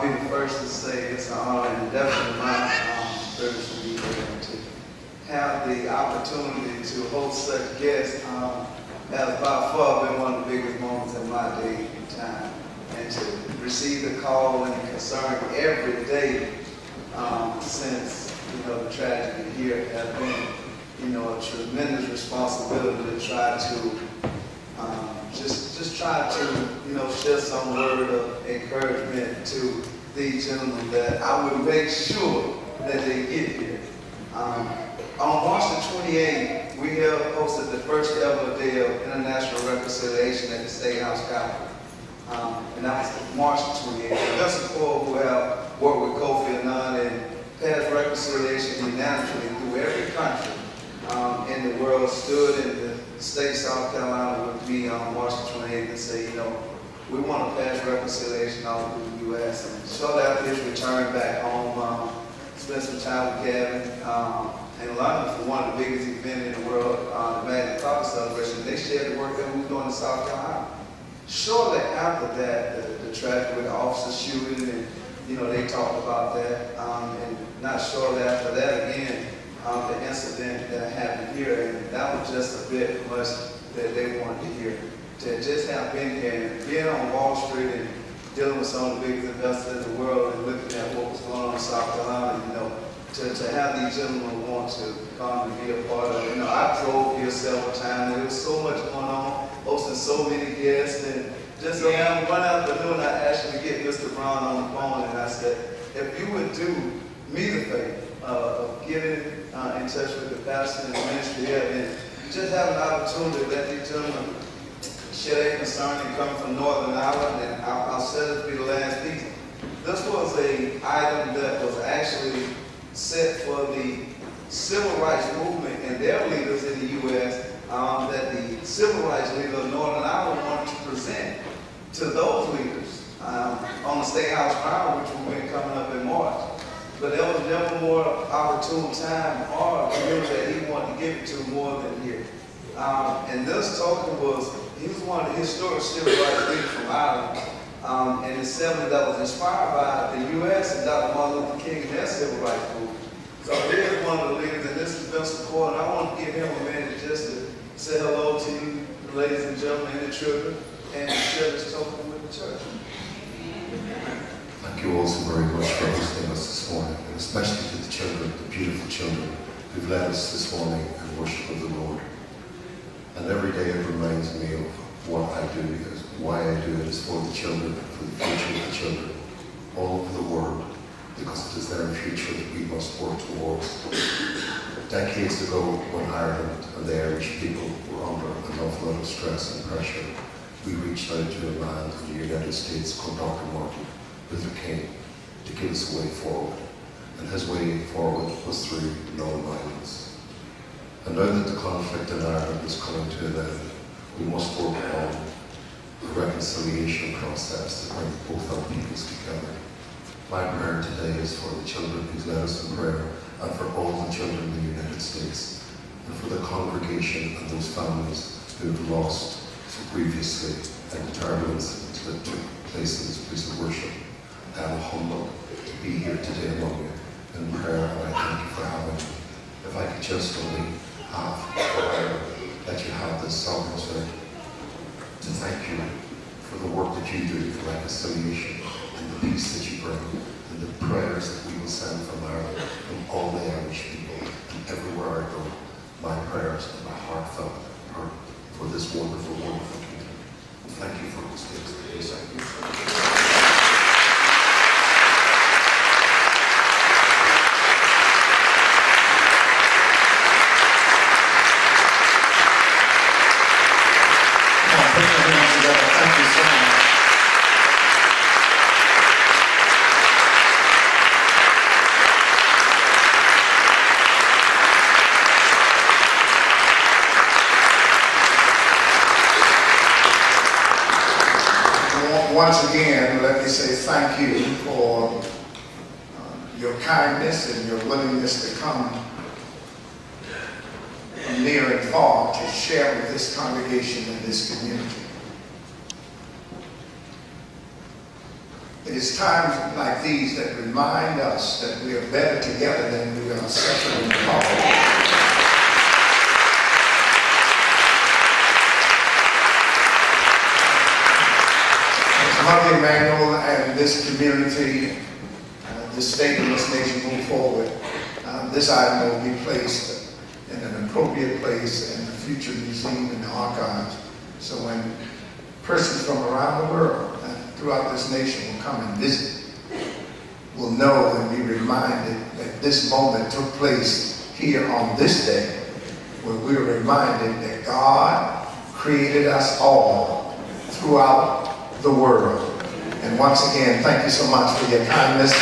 I'll be the first to say it's an honor and definitely my privilege to be here and to have the opportunity to host such guests has by far been one of the biggest moments in my day and time. And to receive the call and concern every day since the tragedy here has been a tremendous responsibility to try to just try to share some word of encouragement to these gentlemen that I would make sure that they get here. On March the 28th, we hosted the first ever day of international reconciliation at the State House Capitol. And that was March the 28th. And Vincent, who have worked with Kofi Annan and passed reconciliation unanimously through every country in the world, stood in the state of South Carolina with me on March the 28th and say, we want to pass reconciliation all through the U.S. And shortly after his return back home, spent some time with Gavin in London for one of the biggest events in the world, the Magna Carta celebration. They shared the work that we were doing in South Carolina. Shortly after that, the tragedy with the officer shooting, and they talked about that. And not shortly after that, again, the incident that happened here, and that was just a bit much that they wanted to hear. To just have been here and being on Wall Street and dealing with some of the biggest investors in the world and looking at what was going on in South Carolina, to have these gentlemen want to come and be a part of it. I drove here several times. There was so much going on, hosting so many guests, and just one afternoon I asked you to get Mr. Brown on the phone, and I said, if you would do me the favor of getting in touch with the pastor and the ministry here, and just have an opportunity to let these gentlemen share their concern and come from Northern Ireland, and I'll set it to be the last piece. This was an item that was actually set for the civil rights movement and their leaders in the U.S. That the civil rights leader of Northern Ireland wanted to present to those leaders on the State House ground, which will be coming up in March. But there was never more opportune time or community that he wanted to give it to more than here. And this token he was one of the historic civil rights leaders from Ireland in the 70s that was inspired by the U.S. and Dr. Martin Luther King and their civil rights movement. So here's one of the leaders, and this is Vincent Coyle, and I want to give him a minute just to say hello to you, ladies and gentlemen, and the children, and share this token with the church. Thank you all so very much for hosting us this morning, and especially to the children, the beautiful children who've led us this morning in worship of the Lord. And every day it reminds me of what I do, why I do it is for the children, for the future of the children, all over the world, because it is their future that we must work towards. Decades ago, when Ireland and the Irish people were under an awful lot of stress and pressure, we reached out to a man in the United States called Dr. Martin Luther King to give us a way forward. And his way forward was through non-violence. And now that the conflict in Ireland is coming to an end, we must work on a reconciliation process to bring both our peoples together. My prayer today is for the children who's led us in prayer, and for all the children in the United States, and for the congregation and those families who have lost so grievously in the terrible incident that took place in this place of worship. I am humbled to be here today among you in prayer, and I thank you for having me. If I could just only have prayer that you have this opportunity to thank you for the work that you do for reconciliation and the peace that you bring, and the prayers that we will send from Ireland, from all the Irish people, and everywhere I go, my prayers and my heartfelt are for this wonderful, wonderful kingdom. Thank you for this day. Thank you. Thank you so much. Once again, let me say thank you for your kindness and your willingness to come from near and far to share with this congregation and this community. It is times like these that remind us that we are better together than we are separate and apart. Mother Emanuel and this community, this state and this nation move forward, this item will be placed in an appropriate place in the future museum and the archives. So when persons from around the world and throughout this nation will come and visit, will know and be reminded that this moment took place here on this day, where we are reminded that God created us all throughout the world. And once again, thank you so much for your kindness.